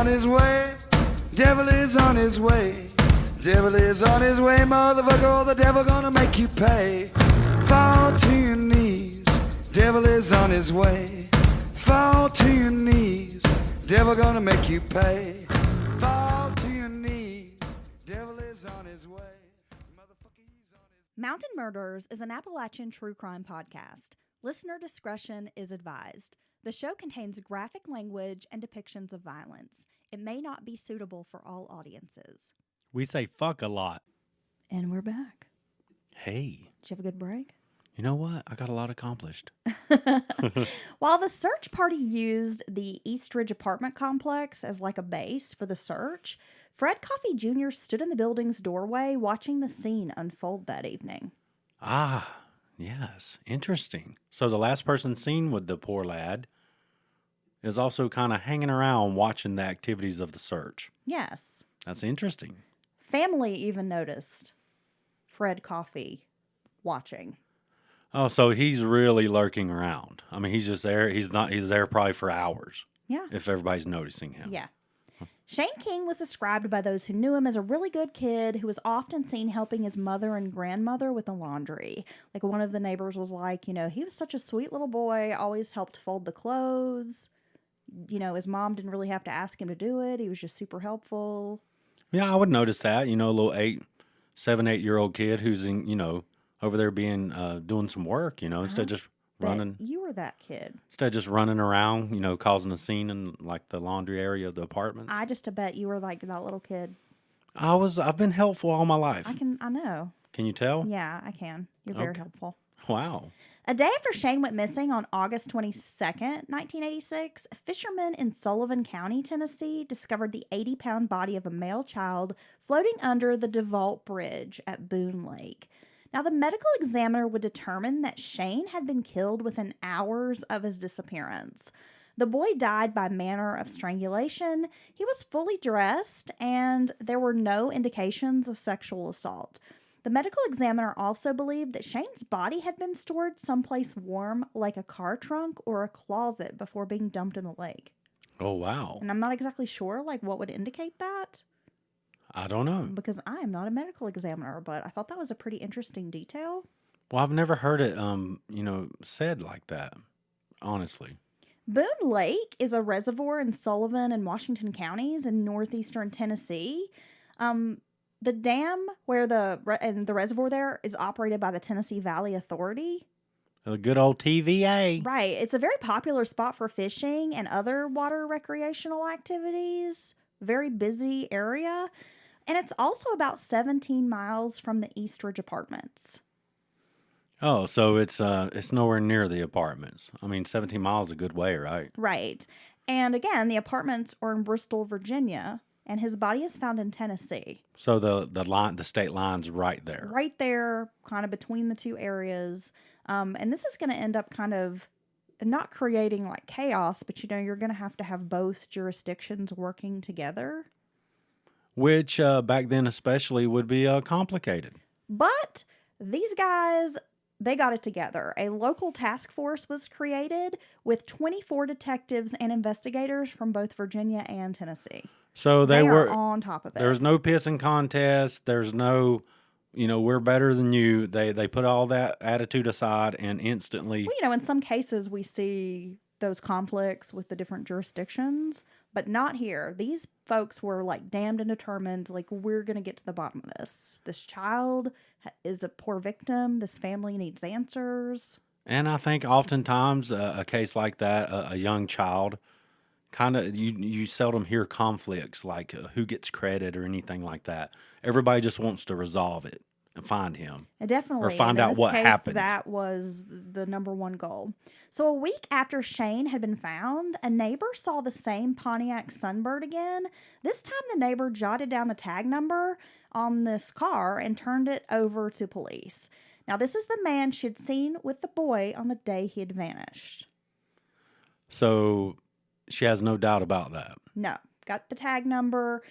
on his way. Devil is on his way. Devil is on his way, motherfucker. The devil gonna make you pay. Fall to your knees. Devil is on his way. Fall to your knees. Devil gonna make you pay. Fall to your knees. Devil is on his way. Motherfucker, he's on his... Mountain Murders is an Appalachian true crime podcast. Listener discretion is advised. The show contains graphic language and depictions of violence. It may not be suitable for all audiences. We say fuck a lot. And we're back. Hey, Did you have a good break? you know what? I got a lot accomplished. While the search party used the Eastridge apartment complex as like a base for the search, Fred Coffey Jr. stood in the building's doorway watching the scene unfold that evening. Ah, yes. Interesting. So the last person seen with the poor lad is also kind of hanging around watching the activities of the search. Yes. That's interesting. Family even noticed Fred Coffey watching. Oh, so he's really lurking around. I mean, he's just there. He's there probably for hours Yeah. if everybody's noticing him. Yeah. Shane King was described by those who knew him as a really good kid who was often seen helping his mother and grandmother with the laundry. Like one of the neighbors was like, he was such a sweet little boy, always helped fold the clothes. His mom didn't really have to ask him to do it. He was just super helpful. Yeah, I would notice that. A little 7, 8-year-old kid who's over there being doing some work. Instead of just running. Bet you were that kid. Instead of just running around, causing a scene in like the laundry area of the apartments. I just bet you were like that little kid. I've been helpful all my life. I know. Can you tell? Yeah, I can. You're very Okay. helpful. Wow. A day after Shane went missing on August 22nd, 1986, fishermen in Sullivan County, Tennessee, discovered the 80-pound body of a male child floating under the DeVault Bridge at Boone Lake. Now, the medical examiner would determine that Shane had been killed within hours of his disappearance. The boy died by manner of strangulation. He was fully dressed, and there were no indications of sexual assault. The medical examiner also believed that Shane's body had been stored someplace warm, like a car trunk or a closet, before being dumped in the lake. Oh, wow. And I'm not exactly sure, what would indicate that, I don't know. because I am not a medical examiner, but I thought that was a pretty interesting detail. Well, I've never heard it, said like that, honestly. Boone Lake is a reservoir in Sullivan and Washington counties in northeastern Tennessee. The dam and the reservoir there is operated by the Tennessee Valley Authority. The good old TVA. Right. It's a very popular spot for fishing and other water recreational activities. Very busy area. And it's also about 17 miles from the Eastridge Apartments. Oh, so it's nowhere near the apartments. I mean, 17 miles is a good way, right? Right. And again, the apartments are in Bristol, Virginia, and his body is found in Tennessee. So the state line's right there. Right there, kind of between the two areas. And this is going to end up kind of not creating like chaos, but you're going to have both jurisdictions working together. Which back then especially would be complicated. But these guys, they got it together. A local task force was created with 24 detectives and investigators from both Virginia and Tennessee. So They were are on top of it. There's no pissing contest. There's no, we're better than you. They put all that attitude aside and instantly. Well, in some cases we see those conflicts with the different jurisdictions, but not here. These folks were like damned and determined, like, we're going to get to the bottom of this. This child is a poor victim. This family needs answers. And I think oftentimes a case like that, a young child, kind of you seldom hear conflicts like who gets credit or anything like that. Everybody just wants to resolve it and find him. Definitely. Or find in out this what case, happened. That was the number one goal. So a week after Shane had been found, a neighbor saw the same Pontiac Sunbird again. This time the neighbor jotted down the tag number on this car and turned it over to police. Now, this is the man she'd seen with the boy on the day he had vanished. So she has no doubt about that. No, got the tag number.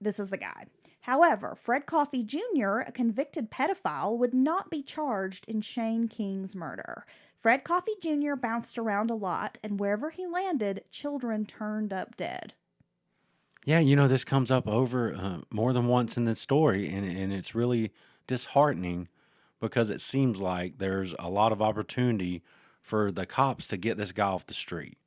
This is the guy. However, Fred Coffey Jr., a convicted pedophile, would not be charged in Shane King's murder. Fred Coffey Jr. bounced around a lot, and wherever he landed, children turned up dead. Yeah, this comes up over more than once in this story, and it's really disheartening because it seems like there's a lot of opportunity for the cops to get this guy off the street.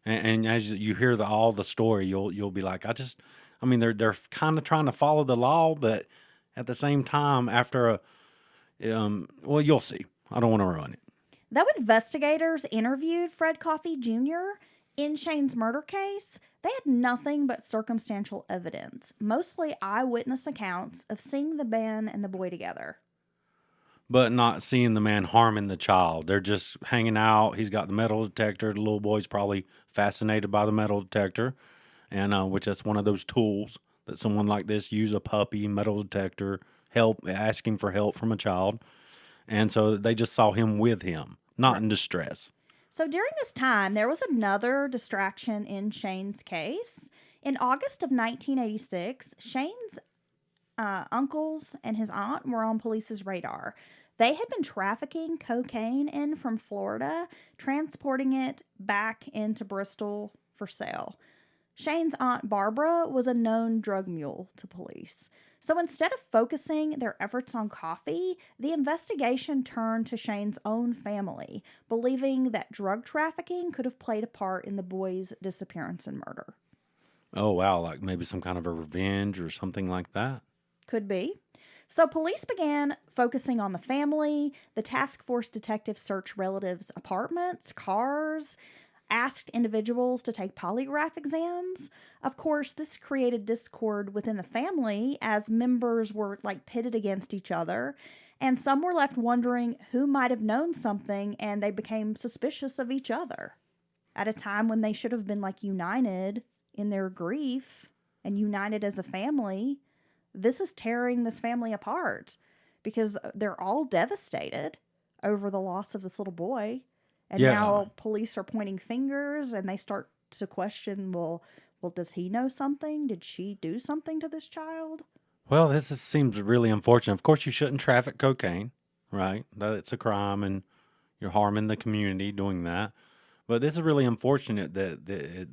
And as you hear all the story, you'll be like, I mean, they're kind of trying to follow the law, but at the same time, after well, you'll see. I don't want to ruin it. Though investigators interviewed Fred Coffey Jr. in Shane's murder case, they had nothing but circumstantial evidence, mostly eyewitness accounts of seeing the man and the boy together. But not seeing the man harming the child. They're just hanging out. He's got the metal detector. The little boy's probably fascinated by the metal detector, and which that's one of those tools that someone like this use, a puppy, metal detector, help, asking for help from a child. And so they just saw him with him, not in distress. So during this time, there was another distraction in Shane's case. In August of 1986, Shane's uncles and his aunt were on police's radar. They had been trafficking cocaine in from Florida, transporting it back into Bristol for sale. Shane's aunt Barbara was a known drug mule to police. So instead of focusing their efforts on Coffey, the investigation turned to Shane's own family, believing that drug trafficking could have played a part in the boy's disappearance and murder. Oh, wow. Like maybe some kind of a revenge or something like that. Could be. So police began focusing on the family. The task force detectives searched relatives' apartments, cars, asked individuals to take polygraph exams. Of course, this created discord within the family as members were pitted against each other. And some were left wondering who might have known something, and they became suspicious of each other at a time when they should have been united in their grief and united as a family. This is tearing this family apart because they're all devastated over the loss of this little boy. And Yeah. now police are pointing fingers and they start to question, well, does he know something? Did she do something to this child? Well, seems really unfortunate. Of course, you shouldn't traffic cocaine, right? That's a crime and you're harming the community doing that. But this is really unfortunate that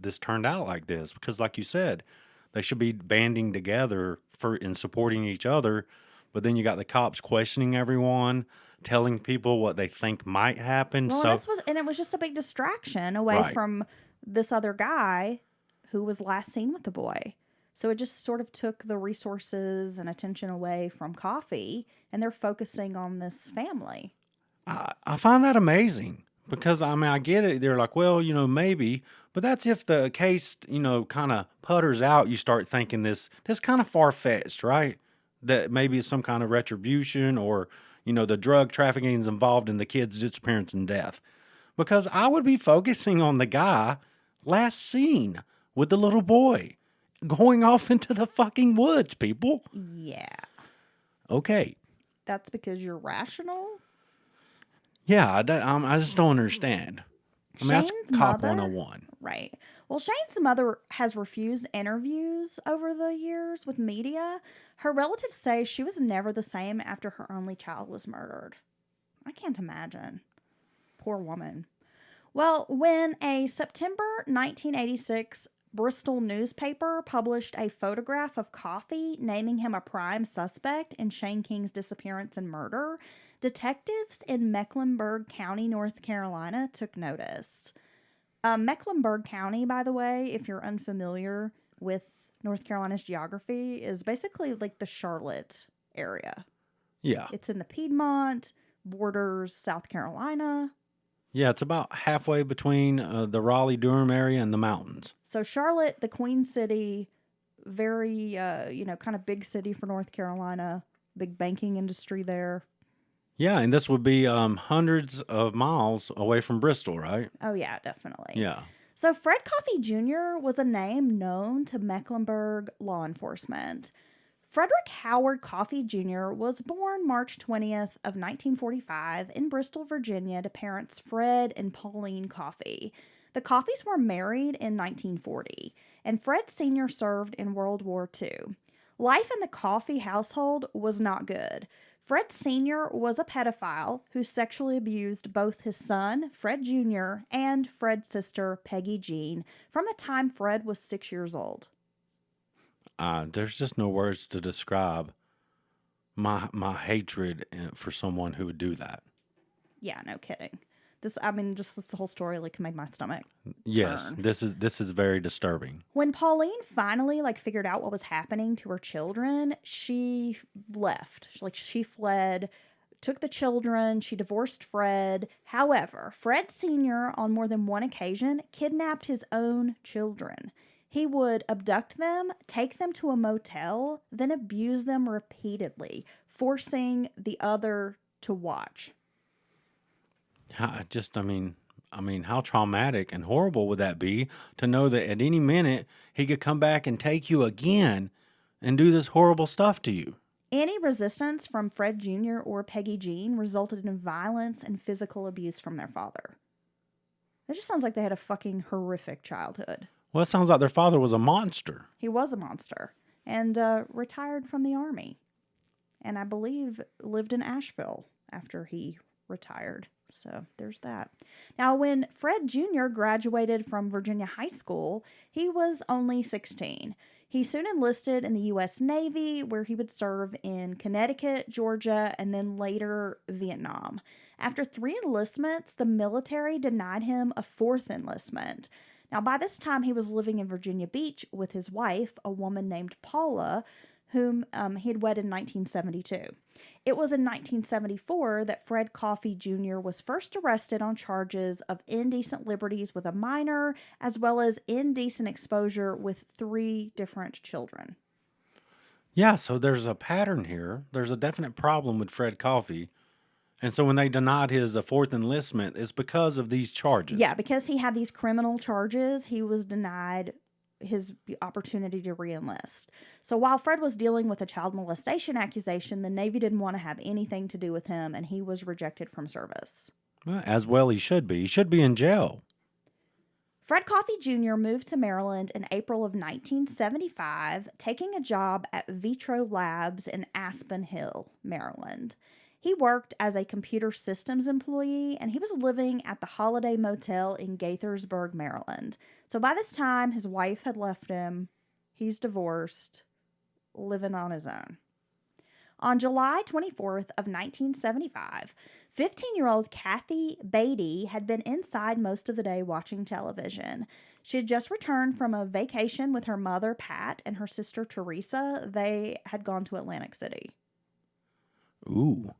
this turned out like this because, like you said, they should be banding together and supporting each other. But then you got the cops questioning everyone, telling people what they think might happen. Well, and it was just a big distraction away Right. from this other guy who was last seen with the boy. So it just sort of took the resources and attention away from Coffey, and they're focusing on this family. I find that amazing because, I mean, I get it. They're like, well, maybe. But that's if the case, kind of putters out. You start thinking this kind of far-fetched, right? That maybe it's some kind of retribution or, the drug trafficking is involved in the kid's disappearance and death. Because I would be focusing on the guy last seen with the little boy going off into the fucking woods, people. Yeah. Okay. That's because you're rational? Yeah, I just don't understand. I mean, that's Shane's Cop mother- 101. Right. Well, Shane's mother has refused interviews over the years with media. Her relatives say she was never the same after her only child was murdered. I can't imagine. Poor woman. Well, when a September 1986 Bristol newspaper published a photograph of Coffey naming him a prime suspect in Shane King's disappearance and murder, detectives in Mecklenburg County, North Carolina, took notice. Mecklenburg County, by the way, if you're unfamiliar with North Carolina's geography, is basically like the Charlotte area. Yeah. It's in the Piedmont, borders South Carolina. Yeah, it's about halfway between the Raleigh-Durham area and the mountains. So Charlotte, the Queen City, very, kind of big city for North Carolina, big banking industry there. Yeah, and this would be hundreds of miles away from Bristol, right? Oh, yeah, definitely. Yeah. So Fred Coffey Jr. was a name known to Mecklenburg law enforcement. Frederick Howard Coffey Jr. was born March 20th of 1945 in Bristol, Virginia, to parents Fred and Pauline Coffey. The Coffeys were married in 1940, and Fred Sr. served in World War II. Life in the Coffey household was not good. Fred Sr. was a pedophile who sexually abused both his son, Fred Jr., and Fred's sister, Peggy Jean, from the time Fred was 6 years old. There's just no words to describe my hatred for someone who would do that. Yeah, no kidding. Just this whole story like made my stomach Yes, turn. this is very disturbing. When Pauline finally figured out what was happening to her children, she left. She fled, took the children, she divorced Fred. However, Fred Sr. on more than one occasion kidnapped his own children. He would abduct them, take them to a motel, then abuse them repeatedly, forcing the other to watch. How traumatic and horrible would that be to know that at any minute he could come back and take you again and do this horrible stuff to you? Any resistance from Fred Jr. or Peggy Jean resulted in violence and physical abuse from their father. It just sounds like they had a fucking horrific childhood. Well, it sounds like their father was a monster. He was a monster and retired from the army. And I believe lived in Asheville after he retired. So there's that. Now, when Fred Jr. graduated from Virginia High School, he was only 16. He soon enlisted in the U.S. Navy, where he would serve in Connecticut, Georgia, and then later Vietnam. After 3 enlistments, the military denied him a 4th enlistment. Now, by this time, he was living in Virginia Beach with his wife, a woman named Paula, whom he had wed in 1972. It was in 1974 that Fred Coffey Jr. was first arrested on charges of indecent liberties with a minor, as well as indecent exposure with 3 different children. Yeah, so there's a pattern here. There's a definite problem with Fred Coffey. And so when they denied his 4th enlistment, it's because of these charges. Yeah, because he had these criminal charges, he was denied his opportunity to re-enlist. So while Fred was dealing with a child molestation accusation, the Navy didn't want to have anything to do with him, and he was rejected from service. Well, as well he should be. He should be in jail. Fred Coffey Jr. moved to Maryland in April of 1975, taking a job at Vitro Labs in Aspen Hill, Maryland. He worked as a computer systems employee, and he was living at the Holiday Motel in Gaithersburg, Maryland. So by this time, his wife had left him. He's divorced, living on his own. On July 24th of 1975, 15-year-old Kathy Beatty had been inside most of the day watching television. She had just returned from a vacation with her mother, Pat, and her sister, Teresa. They had gone to Atlantic City. Ooh,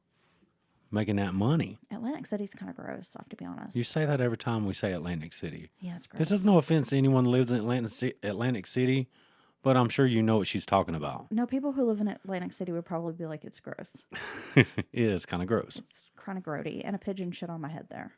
making that money. Atlantic City's kind of gross, I have to be honest. You say that every time we say Atlantic City. Yeah, it's gross. This is no offense to anyone who lives in Atlantic City, but I'm sure you know what she's talking about. No, people who live in Atlantic City would probably be like, it's gross. It is kind of gross. It's kind of grody. And a pigeon shit on my head there.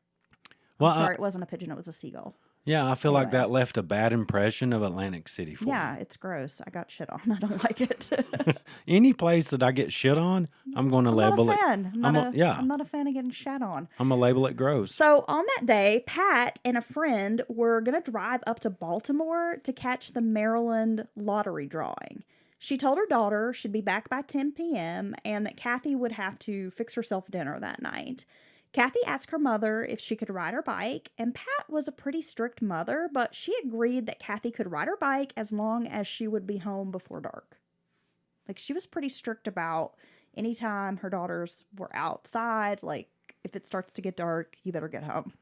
Well, I'm sorry, it wasn't a pigeon, it was a seagull. Yeah, I feel like Anyway. that left a bad impression of Atlantic City for Yeah, it's gross. I got shit on. I don't like it. me. Any place that I get shit on, I'm going to label not a it. fan. Yeah. I'm not a fan of getting shat on. I'm going to label it gross. So on that day, Pat and a friend were going to drive up to Baltimore to catch the Maryland lottery drawing. She told her daughter she'd be back by 10 p.m. and that Kathy would have to fix herself dinner that night. Kathy asked her mother if she could ride her bike, and Pat was a pretty strict mother, but she agreed that Kathy could ride her bike as long as she would be home before dark. Like, she was pretty strict about anytime her daughters were outside, like, if it starts to get dark, you better get home.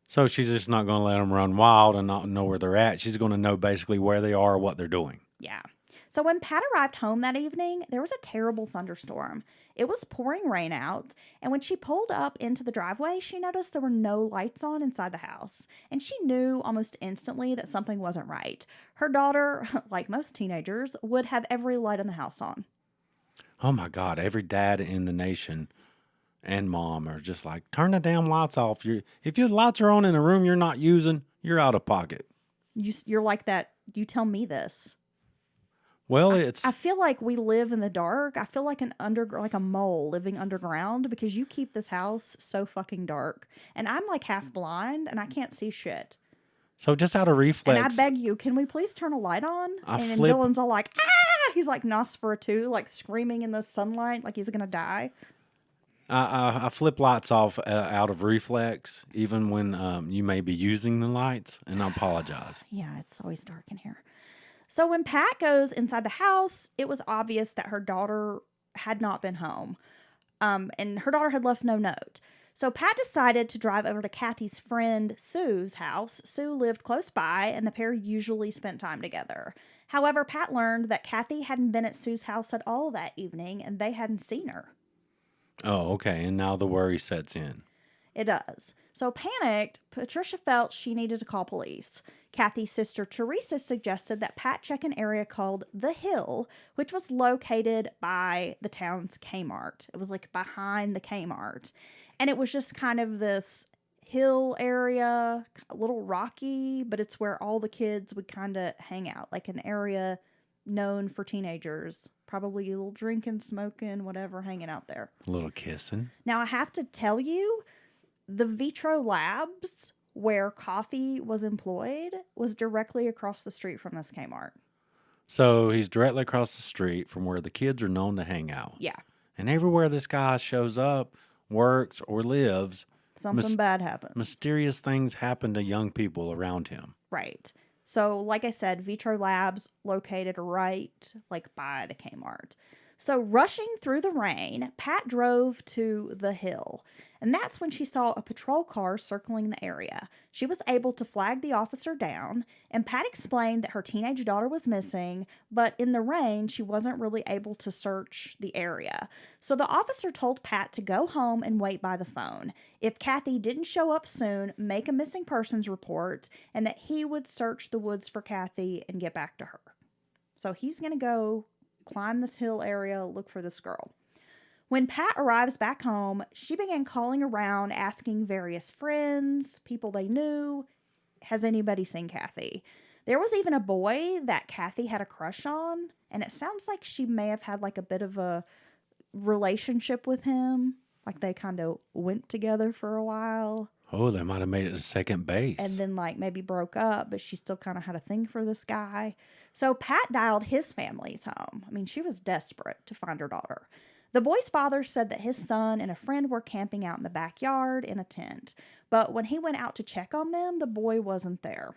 So she's just not going to let them run wild and not know where they're at. She's going to know basically where they are, what they're doing. Yeah. So when Pat arrived home that evening, there was a terrible thunderstorm. It was pouring rain out, and when she pulled up into the driveway, she noticed there were no lights on inside the house, and she knew almost instantly that something wasn't right. Her daughter, like most teenagers, would have every light in the house on. Oh my God, every dad in the nation and mom are just like, turn the damn lights off. If your lights are on in a room you're not using, you're out of pocket. You're like that. You tell me this. Well, I feel like we live in the dark. I feel like like a mole living underground because you keep this house so fucking dark. And I'm like half blind and I can't see shit. So just out of reflex. And I beg you, can we please turn a light on? And then flip- Dylan's all like, ah! He's like Nosferatu, like screaming in the sunlight like he's going to die. I flip lights off out of reflex, even when you may be using the lights, and I apologize. Yeah, it's always dark in here. So when Pat goes inside the house, it was obvious that her daughter had not been home. And her daughter had left no note. So Pat decided to drive over to Kathy's friend Sue's house. Sue lived close by, and the pair usually spent time together. However, Pat learned that Kathy hadn't been at Sue's house at all that evening, and they hadn't seen her. Oh, okay. And now the worry sets in. It does. So panicked, Patricia felt she needed to call police. Kathy's sister Teresa suggested that Pat check an area called The Hill, which was located by the town's Kmart. It was like behind the Kmart. And it was just kind of this hill area, a little rocky, but it's where all the kids would kind of hang out, like an area known for teenagers. Probably a little drinking, smoking, whatever, hanging out there. A little kissing. Now, I have to tell you, the Vitro Labs, where Coffee was employed, was directly across the street from this Kmart. So he's directly across the street from where the kids are known to hang out. Yeah. And everywhere this guy shows up, works, or lives, Something bad happened. mysterious things happen to young people around him. Right. So, like I said, Vitro Labs located right like by the Kmart. So, rushing through the rain, Pat drove to The Hill, and that's when she saw a patrol car circling the area. She was able to flag the officer down, and Pat explained that her teenage daughter was missing, but in the rain, she wasn't really able to search the area. So the officer told Pat to go home and wait by the phone. If Kathy didn't show up soon, make a missing persons report, and that he would search the woods for Kathy and get back to her. So he's going to go climb this hill area, look for this girl. When Pat arrives back home, she began calling around, asking various friends, people they knew, has anybody seen Kathy? There was even a boy that Kathy had a crush on, and it sounds like she may have had like a bit of a relationship with him. Like they kind of went together for a while. Oh, they might have made it to second base. And then like maybe broke up, but she still kind of had a thing for this guy. So Pat dialed his family's home. I mean, she was desperate to find her daughter. The boy's father said that his son and a friend were camping out in the backyard in a tent. But when he went out to check on them, the boy wasn't there.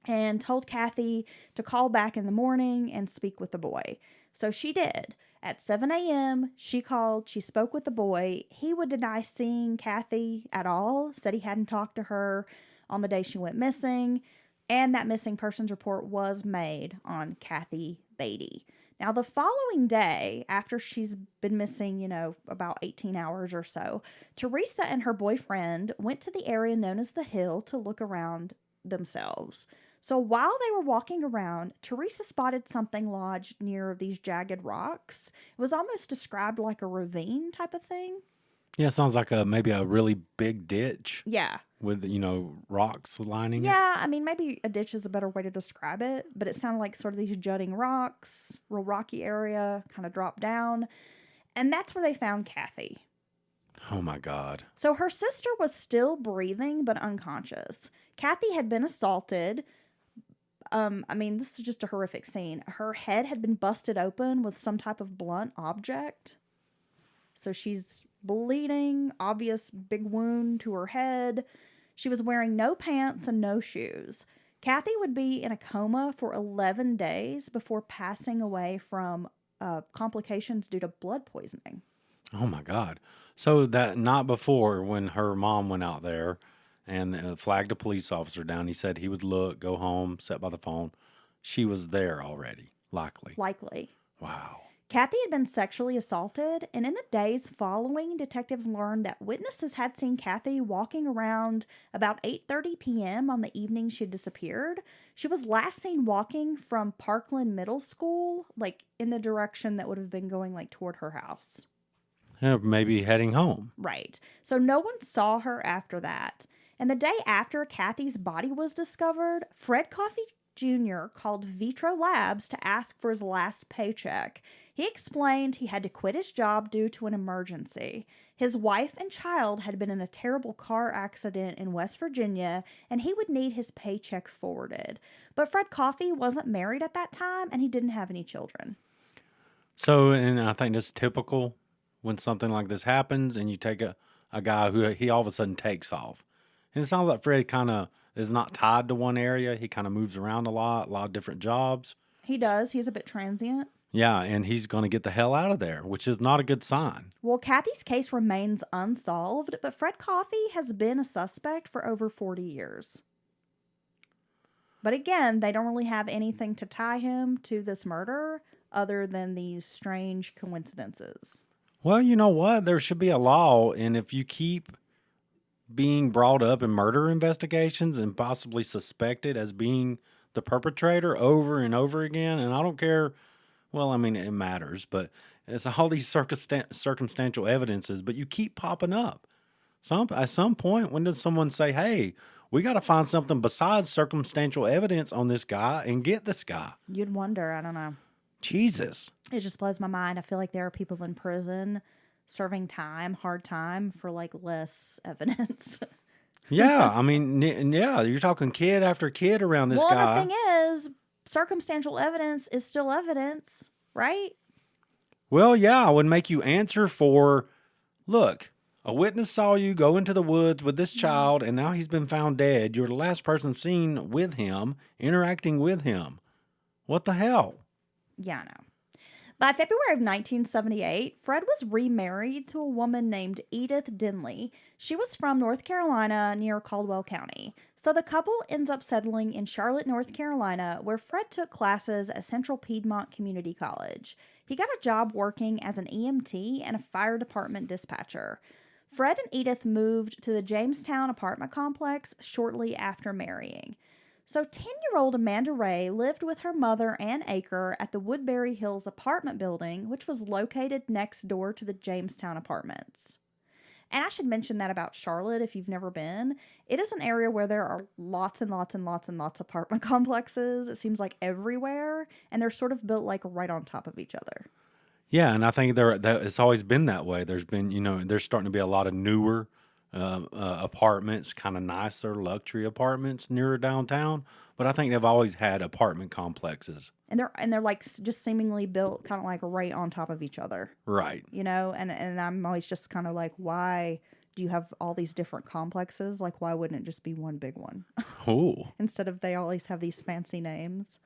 And told Kathy to call back in the morning and speak with the boy. So she did. At 7 a.m., she called, she spoke with the boy. He would deny seeing Kathy at all, said he hadn't talked to her on the day she went missing, and that missing persons report was made on Kathy Beatty. Now, the following day, after she's been missing, about 18 hours or so, Teresa and her boyfriend went to the area known as the Hill to look around themselves. So while they were walking around, Teresa spotted something lodged near these jagged rocks. It was almost described like a ravine type of thing. Yeah, it sounds like maybe a really big ditch. Yeah. With, rocks lining it. Yeah, I mean, maybe a ditch is a better way to describe it, but it sounded like sort of these jutting rocks, real rocky area, kind of dropped down. And that's where they found Kathy. Oh, my God. So her sister was still breathing, but unconscious. Kathy had been assaulted. This is just a horrific scene. Her head had been busted open with some type of blunt object. So she's bleeding, obvious big wound to her head. She was wearing no pants and no shoes. Kathy would be in a coma for 11 days before passing away from complications due to blood poisoning. Oh, my God. So that not before when her mom went out there and flagged a police officer down. He said he would look, go home, sit by the phone. She was there already, likely. Likely. Wow. Kathy had been sexually assaulted, and in the days following, detectives learned that witnesses had seen Kathy walking around about 8:30 p.m. on the evening she disappeared. She was last seen walking from Parkland Middle School, like in the direction that would have been going like toward her house. Yeah, maybe heading home. Right. So no one saw her after that. And the day after Kathy's body was discovered, Fred Coffey Jr. called Vitro Labs to ask for his last paycheck. He explained he had to quit his job due to an emergency. His wife and child had been in a terrible car accident in West Virginia, and he would need his paycheck forwarded. But Fred Coffey wasn't married at that time, and he didn't have any children. So, and I think that's typical when something like this happens and you take a guy who he all of a sudden takes off. And it sounds like Fred kind of is not tied to one area. He kind of moves around a lot of different jobs. He does. He's a bit transient. Yeah, and he's going to get the hell out of there, which is not a good sign. Well, Kathy's case remains unsolved, but Fred Coffey has been a suspect for over 40 years. But again, they don't really have anything to tie him to this murder other than these strange coincidences. Well, you know what? There should be a law, and if you keep being brought up in murder investigations and possibly suspected as being the perpetrator over and over again, and I don't care. Well, I mean, it matters, but it's all these circumstantial evidences, but you keep popping up. At some point, when does someone say, hey, we got to find something besides circumstantial evidence on this guy and get this guy? You'd wonder. I don't know. Jesus. It just blows my mind. I feel like there are people in prison serving hard time for like less evidence. Yeah, I mean, yeah, you're talking kid after kid around this guy. Well, the thing is, circumstantial evidence is still evidence, right? Well, yeah, I would make you answer for, look, a witness saw you go into the woods with this child, and now he's been found dead. You're the last person seen with him, interacting with him. What the hell? Yeah, I know. By February of 1978, Fred was remarried to a woman named Edith Denley. She was from North Carolina near Caldwell County. So the couple ends up settling in Charlotte, North Carolina, where Fred took classes at Central Piedmont Community College. He got a job working as an EMT and a fire department dispatcher. Fred and Edith moved to the Jamestown apartment complex shortly after marrying. So 10-year-old Amanda Ray lived with her mother, Ann Aker, at the Woodbury Hills apartment building, which was located next door to the Jamestown apartments. And I should mention that about Charlotte, if you've never been. It is an area where there are lots and lots and lots and lots of apartment complexes. It seems like everywhere, and they're sort of built like right on top of each other. Yeah, and I think it's always been that way. There's been, there's starting to be a lot of newer apartments, kind of nicer luxury apartments nearer downtown. But I think they've always had apartment complexes. And they're like just seemingly built kind of like right on top of each other. Right. And I'm always just kind of like, why do you have all these different complexes? Like, why wouldn't it just be one big one? Oh. Instead of they always have these fancy names.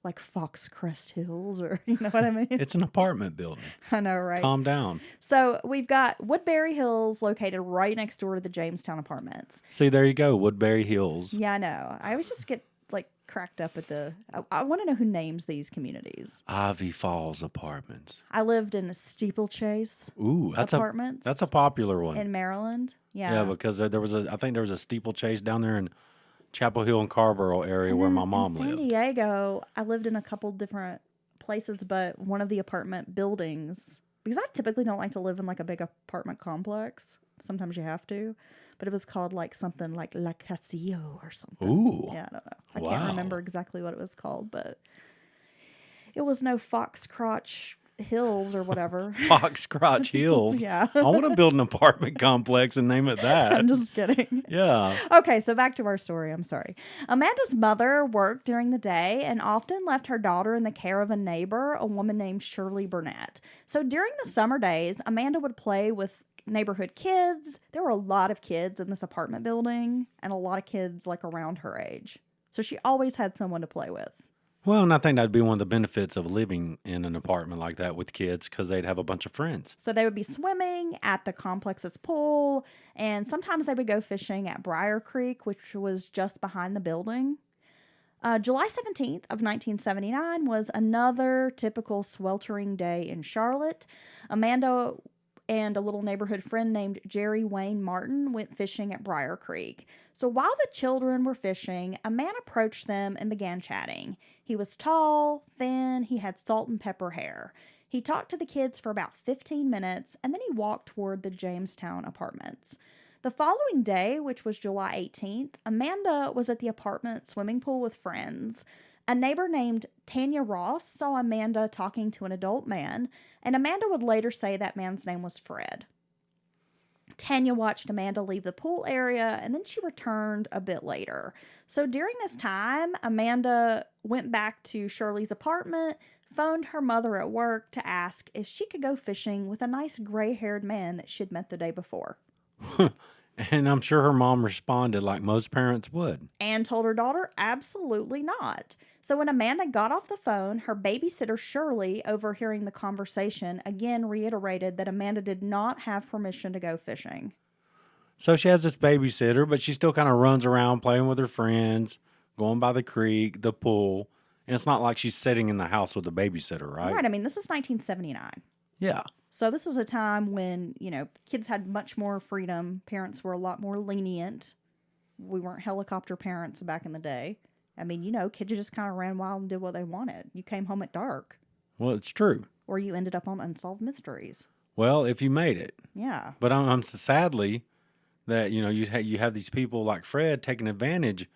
Like Foxcrest Hills, or you know what I mean? It's an apartment building. I know, right? Calm down. So we've got Woodbury Hills located right next door to the Jamestown apartments. See, there you go, Woodbury Hills. Yeah, I know. I always just get like cracked up at I want to know who names these communities. Ivy Falls Apartments. I lived in Steeplechase Ooh, Apartments. That's a popular one. In Maryland. Yeah. Yeah, because I think there was a steeplechase down there in Chapel Hill and Carborough area where my mom lived. In San Diego, I lived in a couple different places, but one of the apartment buildings, because I typically don't like to live in like a big apartment complex. Sometimes you have to, but it was called like something like La Casillo or something. Ooh. Yeah, I don't know. I can't remember exactly what it was called, but it was no Foxcrotch Hills or whatever. Foxcrotch Hills. Yeah. I want to build an apartment complex and name it that. I'm just kidding. Yeah. Okay, so back to our story. I'm sorry. Amanda's mother worked during the day and often left her daughter in the care of a neighbor, a woman named Shirley Burnett. So during the summer days, Amanda would play with neighborhood kids. There were a lot of kids in this apartment building and a lot of kids like around her age. So she always had someone to play with. Well, and I think that'd be one of the benefits of living in an apartment like that with kids, because they'd have a bunch of friends. So they would be swimming at the complex's pool, and sometimes they would go fishing at Briar Creek, which was just behind the building. July 17th of 1979 was another typical sweltering day in Charlotte. Amanda and a little neighborhood friend named Jerry Wayne Martin went fishing at Briar Creek. So while the children were fishing, a man approached them and began chatting. He was tall, thin, he had salt and pepper hair. He talked to the kids for about 15 minutes, and then he walked toward the Jamestown apartments. The following day, which was July 18th, Amanda was at the apartment swimming pool with friends. A neighbor named Tanya Ross saw Amanda talking to an adult man, and Amanda would later say that man's name was Fred. Tanya watched Amanda leave the pool area, and then she returned a bit later. So during this time, Amanda went back to Shirley's apartment, phoned her mother at work to ask if she could go fishing with a nice gray-haired man that she'd met the day before. And I'm sure her mom responded like most parents would. and told her daughter absolutely not. So when Amanda got off the phone, her babysitter Shirley, overhearing the conversation, again reiterated that Amanda did not have permission to go fishing. So she has this babysitter, but she still kind of runs around playing with her friends, going by the creek, the pool. And it's not like she's sitting in the house with a babysitter, right? Right, I mean, this is 1979. Yeah. So this was a time when, kids had much more freedom. Parents were a lot more lenient. We weren't helicopter parents back in the day. I mean, kids just kind of ran wild and did what they wanted. You came home at dark, Well, it's true. or you ended up on Unsolved Mysteries. Well, if you made it. Yeah. But I'm sadly that, you have these people like Fred taking advantage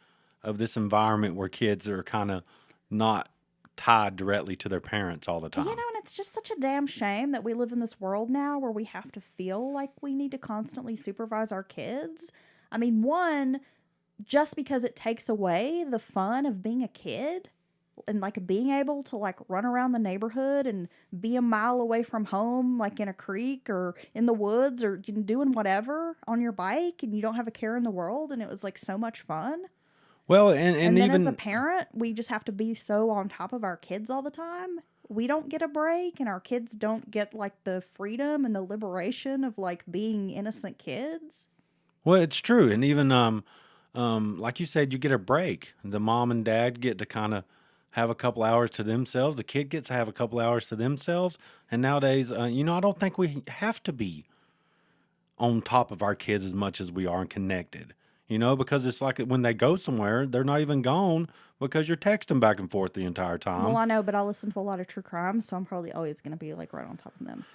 of this environment where kids are kind of not tied directly to their parents all the time. And it's just such a damn shame that we live in this world now where we have to feel like we need to constantly supervise our kids. I mean, one, just because it takes away the fun of being a kid and like being able to like run around the neighborhood and be a mile away from home, like in a creek or in the woods or doing whatever on your bike, and you don't have a care in the world, and it was like so much fun. Well, and And then even as a parent, we just have to be so on top of our kids all the time. We don't get a break, and our kids don't get like the freedom and the liberation of like being innocent kids. well, it's true. And even like you said, you get a break. The mom and dad get to kind of have a couple hours to themselves. The kid gets to have a couple hours to themselves. And nowadays, I don't think we have to be on top of our kids as much as we are and connected. Because it's like when they go somewhere, they're not even gone because you're texting back and forth the entire time. Well, I know, but I listen to a lot of true crime, so I'm probably always going to be like right on top of them.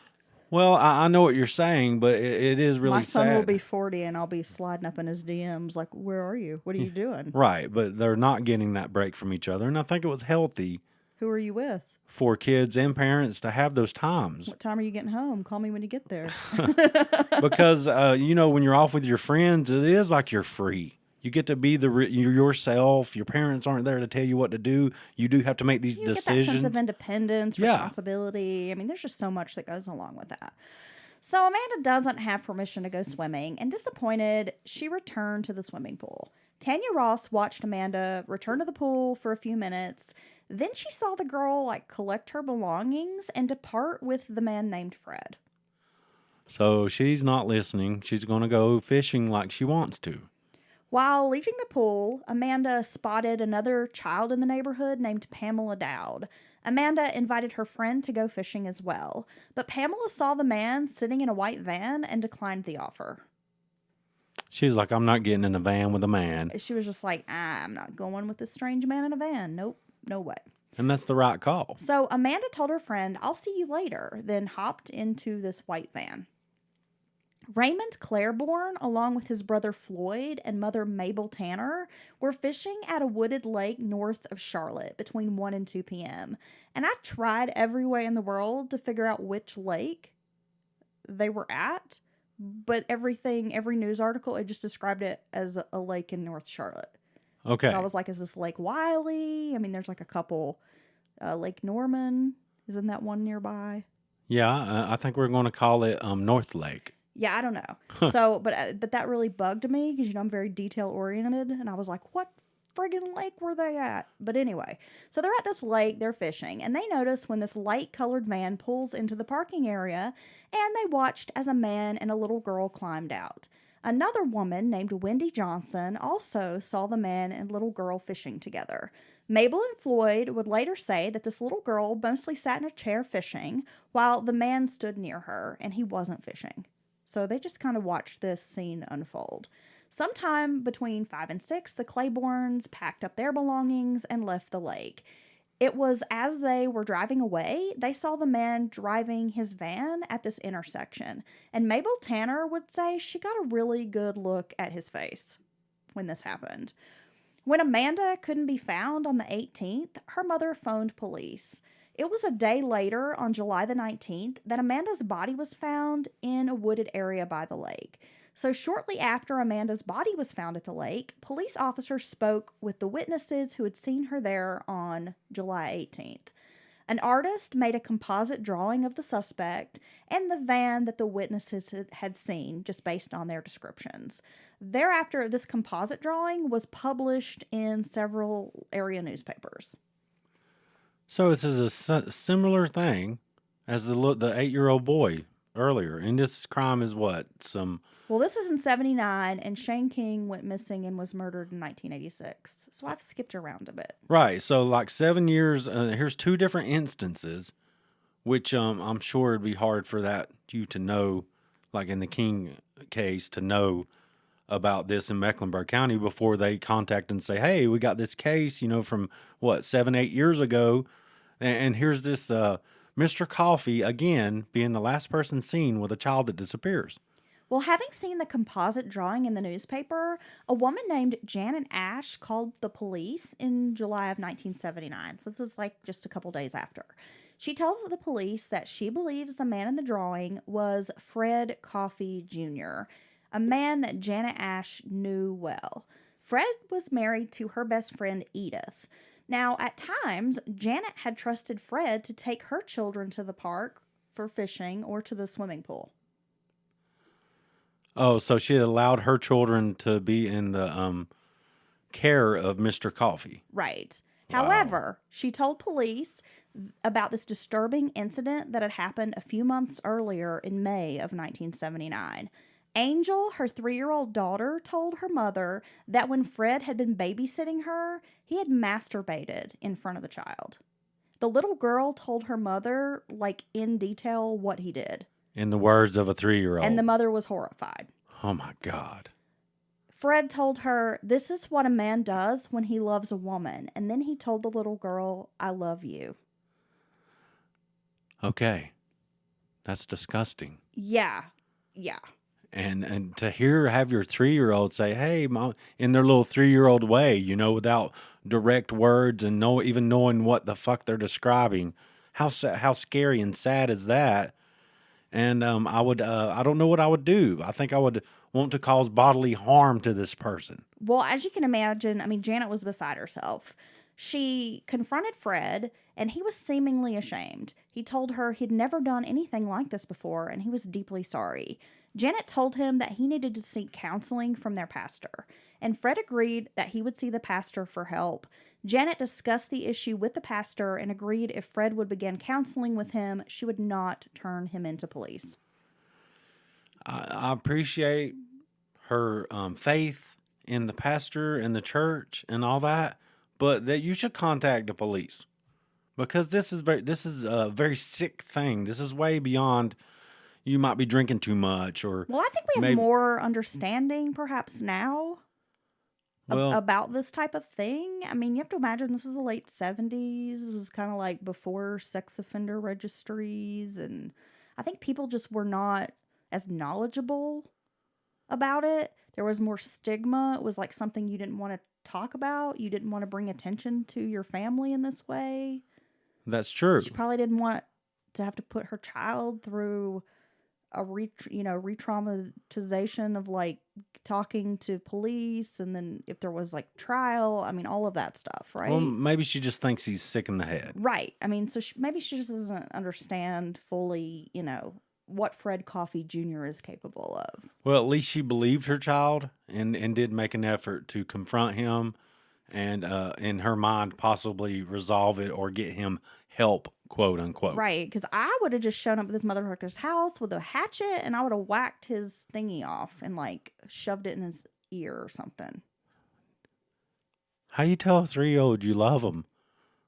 Well, I know what you're saying, but it is really My son sad. will be 40, and I'll be sliding up in his DMs like, "Where are you? What are you doing? Right, but they're not getting that break from each other. And I think it was healthy Who are you with? for kids and parents to have those times. What time are you getting home? Call me when you get there." Because, when you're off with your friends, it is like you're free. You get to be yourself. Your parents aren't there to tell you what to do. You do have to make these You get that decisions. sense of independence, Yeah. responsibility. I mean, there's just so much that goes along with that. So Amanda doesn't have permission to go swimming, and disappointed, she returned to the swimming pool. Tanya Ross watched Amanda return to the pool for a few minutes. Then she saw the girl like collect her belongings and depart with the man named Fred. So she's not listening. She's going to go fishing like she wants to. While leaving the pool, Amanda spotted another child in the neighborhood named Pamela Dowd. Amanda invited her friend to go fishing as well, but Pamela saw the man sitting in a white van and declined the offer. She's like, I'm not getting in a van with a man. She was just like, I'm not going with this strange man in a van. Nope, no way. And that's the right call. So Amanda told her friend, I'll see you later, then hopped into this white van. Raymond Claiborne, along with his brother Floyd and mother Mabel Tanner, were fishing at a wooded lake north of Charlotte between 1 and 2 p.m. And I tried every way in the world to figure out which lake they were at, but every news article, it just described it as a lake in North Charlotte. Okay. So I was like, is this Lake Wiley? I mean, there's like a couple. Lake Norman, isn't that one nearby? Yeah, I think we're going to call it North Lake. Yeah, I don't know. So, but that really bugged me because I'm very detail oriented, and I was like, what friggin' lake were they at? But anyway, so they're at this lake, they're fishing, and they notice when this light colored van pulls into the parking area, and they watched as a man and a little girl climbed out. Another woman named Wendy Johnson also saw the man and little girl fishing together. Mabel and Floyd would later say that this little girl mostly sat in a chair fishing while the man stood near her and he wasn't fishing. So they just kind of watched this scene unfold. Sometime between 5 and 6, the Claibornes packed up their belongings and left the lake. It was as they were driving away, they saw the man driving his van at this intersection. And Mabel Tanner would say she got a really good look at his face when this happened. When Amanda couldn't be found on the 18th, her mother phoned police. It was a day later, on July the 19th, that Amanda's body was found in a wooded area by the lake. So shortly after Amanda's body was found at the lake, police officers spoke with the witnesses who had seen her there on July 18th. An artist made a composite drawing of the suspect and the van that the witnesses had seen, just based on their descriptions. Thereafter, this composite drawing was published in several area newspapers. So this is a similar thing as the 8-year-old boy earlier. And this crime is what? Well, this is in 79, and Shane King went missing and was murdered in 1986. So I've skipped around a bit. Right. So like 7 years. Here's two different instances, which I'm sure it'd be hard for you to know, like in the King case, to know about this in Mecklenburg County before they contact and say, hey, we got this case, from 7-8 years ago. And here's this Mr. Coffee, again, being the last person seen with a child that disappears. Well, having seen the composite drawing in the newspaper, a woman named Janet Ash called the police in July of 1979. So this was like just a couple days after. She tells the police that she believes the man in the drawing was Fred Coffee Jr., a man that Janet Ash knew well. Fred was married to her best friend Edith. Now, at times, Janet had trusted Fred to take her children to the park for fishing or to the swimming pool. Oh, so she had allowed her children to be in the care of Mr. Coffee. Right. Wow. However, she told police about this disturbing incident that had happened a few months earlier in May of 1979. Angel, her 3-year-old daughter, told her mother that when Fred had been babysitting her, he had masturbated in front of the child. The little girl told her mother, in detail, what he did. In the words of a 3-year-old. And the mother was horrified. Oh, my God. Fred told her, this is what a man does when he loves a woman. And then he told the little girl, I love you. Okay. That's disgusting. Yeah. And to have your 3-year-old say, hey, Mom, in their little 3-year-old way, without direct words and even knowing what the fuck they're describing, how scary and sad is that? And I don't know what I would do. I think I would want to cause bodily harm to this person. Well, as you can imagine, Janet was beside herself. She confronted Fred, and he was seemingly ashamed. He told her he'd never done anything like this before, and he was deeply sorry. Janet told him that he needed to seek counseling from their pastor, and Fred agreed that he would see the pastor for help. Janet discussed the issue with the pastor and agreed if Fred would begin counseling with him, she would not turn him into police. I appreciate her faith in the pastor and the church and all that, but that you should contact the police, because this is a very sick thing. This is way beyond. You might be drinking too much, or well, I think we have more understanding perhaps now about this type of thing. You have to imagine this is the late 70s. This is kind of like before sex offender registries, and I think people just were not as knowledgeable about it. There was more stigma. It was like something you didn't want to talk about. You didn't want to bring attention to your family in this way. That's true. She probably didn't want to have to put her child through a re-traumatization of talking to police, and then if there was trial, all of that stuff, right? Well, maybe she just thinks he's sick in the head. Right. So maybe she just doesn't understand fully, what Fred Coffee Jr. is capable of. Well, at least she believed her child and did make an effort to confront him and, in her mind, possibly resolve it or get him help, quote unquote. Right, because I would have just shown up at this motherfucker's house with a hatchet and I would have whacked his thingy off and shoved it in his ear or something. How you tell a 3-year-old you love him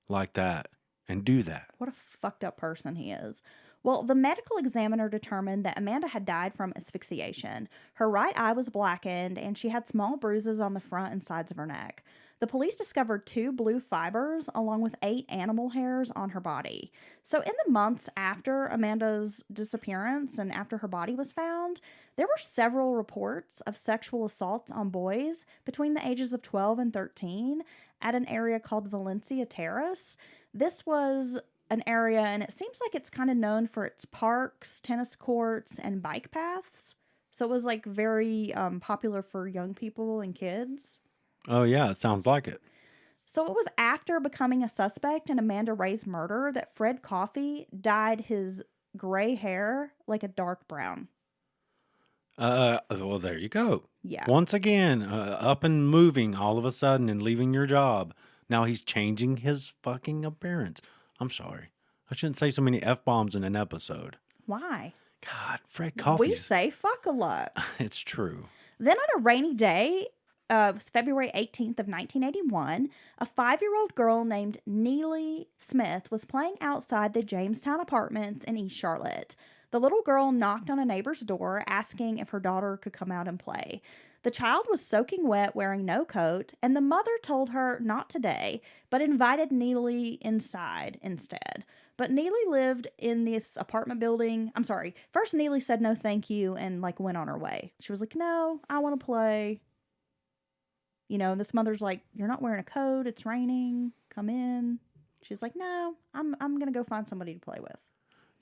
like that and do that? What a fucked up person he is. Well, the medical examiner determined that Amanda had died from asphyxiation. Her right eye was blackened and she had small bruises on the front and sides of her neck. The police discovered 2 blue fibers along with 8 animal hairs on her body. So in the months after Amanda's disappearance and after her body was found, there were several reports of sexual assaults on boys between the ages of 12 and 13 at an area called Valencia Terrace. This was an area, and it seems like it's kind of known for its parks, tennis courts, and bike paths. So it was very popular for young people and kids. Oh, yeah, it sounds like it. So it was after becoming a suspect in Amanda Ray's murder that Fred Coffey dyed his gray hair like a dark brown. Well, there you go. Yeah. Once again, up and moving all of a sudden and leaving your job. Now he's changing his fucking appearance. I'm sorry. I shouldn't say so many F-bombs in an episode. Why? God, Fred We Coffey's. say fuck a lot. It's true. Then on a rainy day, it was February 18th of 1981, a 5-year-old girl named Neely Smith was playing outside the Jamestown apartments in East Charlotte. The little girl knocked on a neighbor's door asking if her daughter could come out and play. The child was soaking wet, wearing no coat, and the mother told her not today, but invited Neely inside instead. But Neely lived in this apartment building. I'm sorry. First, Neely said no thank you and went on her way. She was like, no, I want to play. And this mother's like, you're not wearing a coat. It's raining. Come in. She's like, no, I'm going to go find somebody to play with.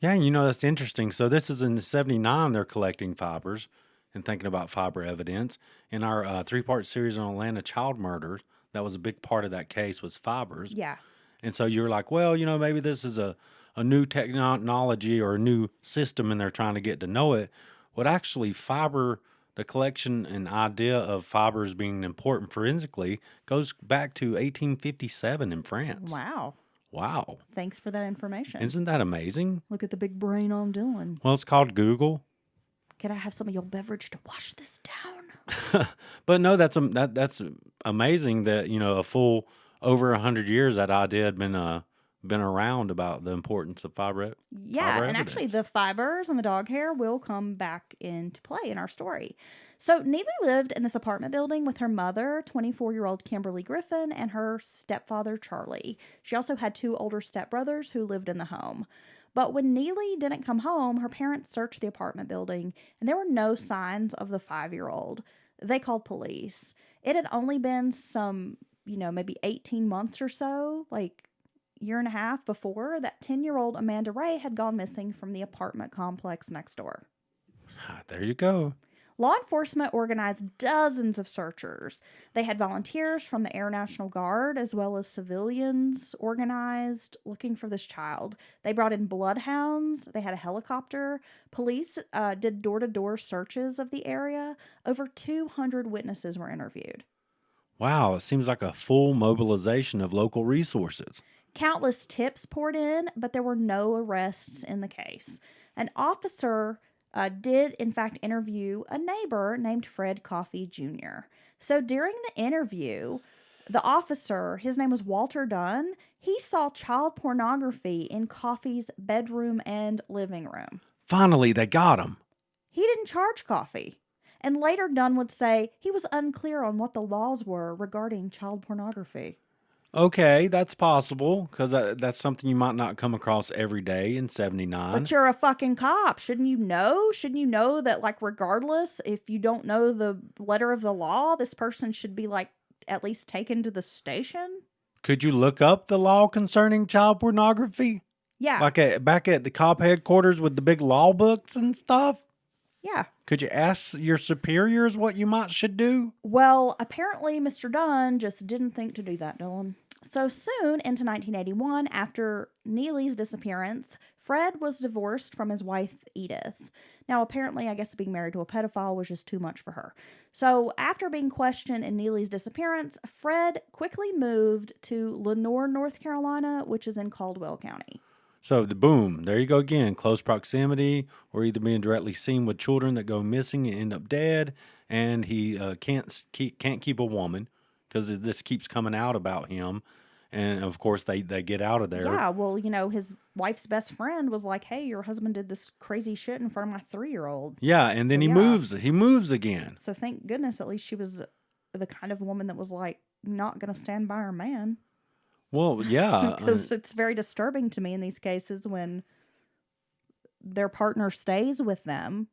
Yeah, that's interesting. So this is in the 79, they're collecting fibers and thinking about fiber evidence. In our 3-part series on Atlanta child murders, that was a big part of that case was fibers. Yeah. And so you're like, well, maybe this is a new technology or a new system and they're trying to get to know it. What actually fiber, the collection and idea of fibers being important forensically goes back to 1857 in France. Wow. Wow. Thanks for that information. Isn't that amazing? Look at the big brain on Dylan. Well, it's called Google. Can I have some of your beverage to wash this down? But no, that's amazing that, a full over 100 years that idea had been around about the importance of fiber. Yeah, fiber and evidence. actually the fibers and the dog hair will come back into play in our story. So Neely lived in this apartment building with her mother, 24-year-old Kimberly Griffin, and her stepfather, Charlie. She also had 2 older stepbrothers who lived in the home. But when Neely didn't come home, her parents searched the apartment building, and there were no signs of the 5-year-old. They called police. It had only been some, maybe 18 months or so, year and a half before, that 10-year-old Amanda Ray had gone missing from the apartment complex next door. There you go. Law enforcement organized dozens of searchers. They had volunteers from the Air National Guard as well as civilians organized looking for this child. They brought in bloodhounds. They had a helicopter. Police did door-to-door searches of the area. Over 200 witnesses were interviewed. Wow, it seems like a full mobilization of local resources. Countless tips poured in, but there were no arrests in the case. An officer did, in fact, interview a neighbor named Fred Coffey Jr. So during the interview, the officer, his name was Walter Dunn, he saw child pornography in Coffey's bedroom and living room. Finally, they got him. He didn't charge Coffey. And later Dunn would say he was unclear on what the laws were regarding child pornography. Okay, that's possible because that's something you might not come across every day in 79. But you're a fucking cop. Shouldn't you know? Shouldn't you know that, regardless, if you don't know the letter of the law, this person should be, at least taken to the station? Could you look up the law concerning child pornography? Yeah. Back at the cop headquarters with the big law books and stuff? Yeah. Could you ask your superiors what you should do? Well, apparently Mr. Dunn just didn't think to do that, Dylan. So soon into 1981, after Neely's disappearance, Fred was divorced from his wife, Edith. Now, apparently, I guess being married to a pedophile was just too much for her. So after being questioned in Neely's disappearance, Fred quickly moved to Lenoir, North Carolina, which is in Caldwell County. So, boom, there you go again. Close proximity or either being directly seen with children that go missing and end up dead. And he can't keep a woman because this keeps coming out about him. And, of course, they get out of there. Yeah, well, his wife's best friend was like, hey, your husband did this crazy shit in front of my 3-year-old. Yeah, and then he moves again. So thank goodness at least she was the kind of woman that was not going to stand by her man. Well, yeah. Because it's very disturbing to me in these cases when their partner stays with them.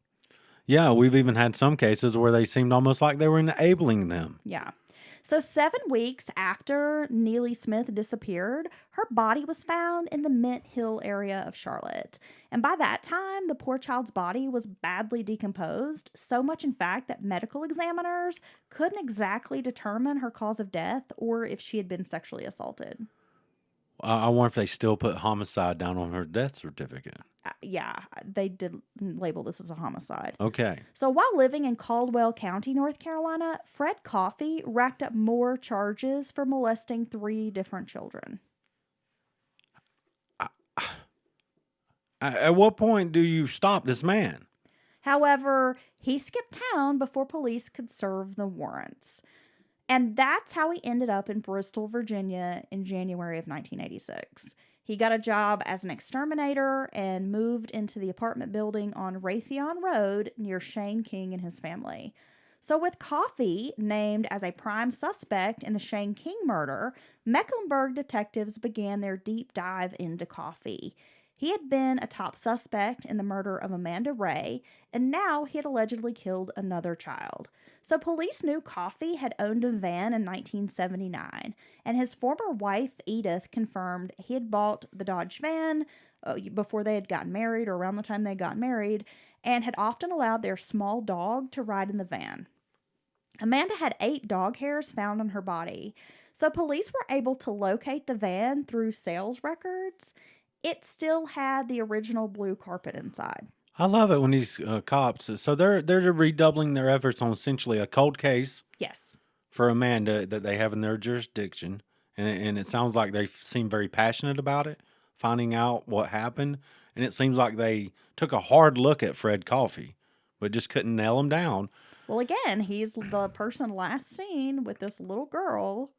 Yeah, we've even had some cases where they seemed almost like they were enabling them. Yeah. So 7 weeks after Neely Smith disappeared, her body was found in the Mint Hill area of Charlotte. And by that time, the poor child's body was badly decomposed, so much in fact that medical examiners couldn't exactly determine her cause of death or if she had been sexually assaulted. I wonder if they still put homicide down on her death certificate. Yeah, they did label this as a homicide. Okay. So while living in Caldwell County, North Carolina, Fred Coffey racked up more charges for molesting 3 different children. At what point do you stop this man? However, he skipped town before police could serve the warrants. And that's how he ended up in Bristol, Virginia in January of 1986. He got a job as an exterminator and moved into the apartment building on Raytheon Road near Shane King and his family. So with Coffey named as a prime suspect in the Shane King murder, Mecklenburg detectives began their deep dive into Coffey. He had been a top suspect in the murder of Amanda Ray, and now he had allegedly killed another child. So police knew Coffey had owned a van in 1979, and his former wife, Edith, confirmed he had bought the Dodge van before they had gotten married or around the time they got married, and had often allowed their small dog to ride in the van. Amanda had 8 dog hairs found on her body, so police were able to locate the van through sales records. It still had the original blue carpet inside. I love it when these cops. So they're redoubling their efforts on essentially a cold case Yes. for Amanda that they have in their jurisdiction, and it sounds like they seem very passionate about it, finding out what happened. And it seems like they took a hard look at Fred Coffey, but just couldn't nail him down. Well, again, he's the person last seen with this little girl,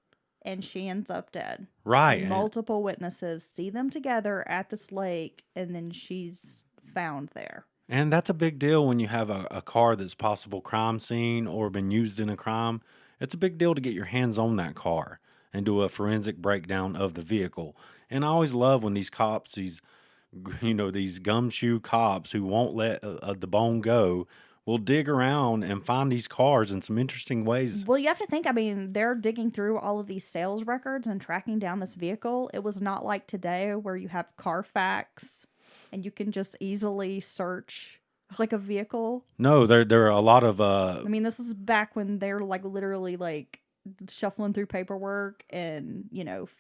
and she ends up dead. Right. Multiple witnesses see them together at this lake, and then she's found there. And that's a big deal when you have a car that's possible crime scene or been used in a crime. It's a big deal to get your hands on that car and do a forensic breakdown of the vehicle. And I always love when these cops, these gumshoe cops who won't let the bone go, will dig around and find these cars in some interesting ways. Well, you have to think, I mean, they're digging through all of these sales records and tracking down this vehicle. It was not like today where you have Carfax and you can just easily search like a vehicle. No, there are a lot of I mean, this is back when they're like literally like shuffling through paperwork and,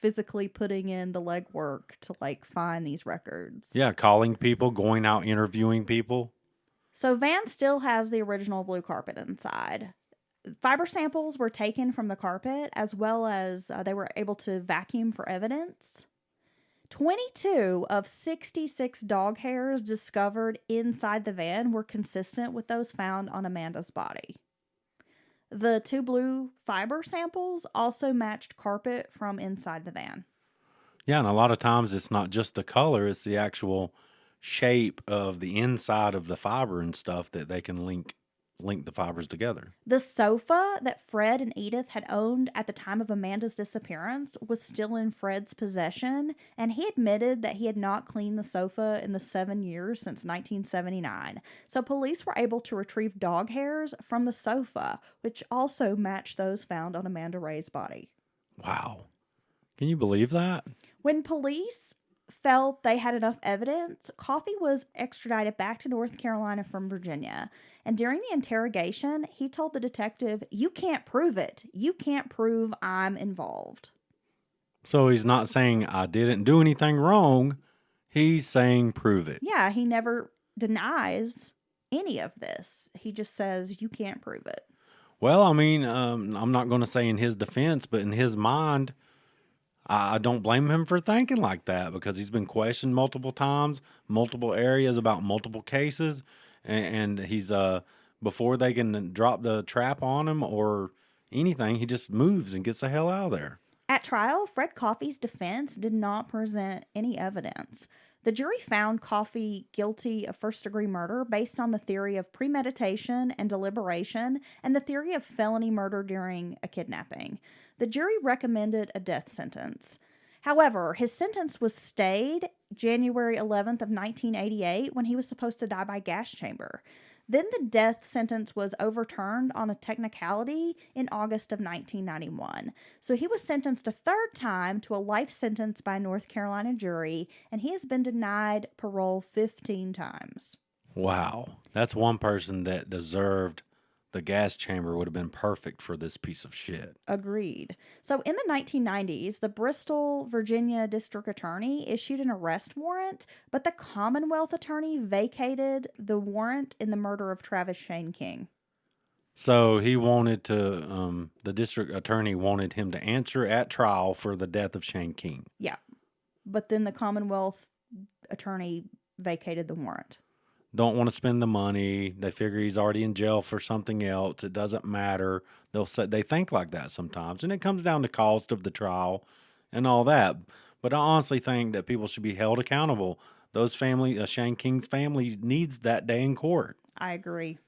physically putting in the legwork to like find these records. yeah, calling people, going out interviewing people. So Van still has the original blue carpet inside. Fiber samples were taken from the carpet, as well as they were able to vacuum for evidence. 22 of 66 dog hairs discovered inside the van were consistent with those found on Amanda's body. The 2 blue fiber samples also matched carpet from inside the van. Yeah, and a lot of times it's not just the color, it's the actual shape of the inside of the fiber and stuff that they can link the fibers together. The sofa that Fred and Edith had owned at the time of Amanda's disappearance was still in Fred's possession, and he admitted that he had not cleaned the sofa in the 7 years since 1979. So police were able to retrieve dog hairs from the sofa, which also matched those found on Amanda Ray's body. Wow. Can you believe that? When police felt they had enough evidence, Coffey was extradited back to North Carolina from Virginia. And during the interrogation, he told the detective, "You can't prove it. You can't prove I'm involved." So he's not saying I didn't do anything wrong. He's saying prove it. Yeah, he never denies any of this. He just says, you can't prove it. Well, I mean, I'm not going to say in his defense, but in his mind, I don't blame him for thinking like that because he's been questioned multiple times, multiple areas about multiple cases. And he's, before they can drop the trap on him or anything, he just moves and gets the hell out of there. At trial, Fred Coffey's defense did not present any evidence. The jury found Coffey guilty of first-degree murder based on the theory of premeditation and deliberation and the theory of felony murder during a kidnapping. The jury recommended a death sentence. However, his sentence was stayed January 11th of 1988 when he was supposed to die by gas chamber. Then the death sentence was overturned on a technicality in August of 1991. So he was sentenced a third time to a life sentence by a North Carolina jury, and he has been denied parole 15 times. Wow. That's one person that deserved the gas chamber would have been perfect for this piece of shit. Agreed. So in the 1990s, the Bristol, Virginia district attorney issued an arrest warrant, but the Commonwealth attorney vacated the warrant in the murder of Travis Shane King. So he wanted to, the district attorney wanted him to answer at trial for the death of Shane King. Yeah. But then the Commonwealth attorney vacated the warrant. Don't want to spend the money. They figure he's already in jail for something else. It doesn't matter. They think like that sometimes. And it comes down to cost of the trial and all that. But I honestly think that people should be held accountable. Shane King's family needs that day in court. I agree.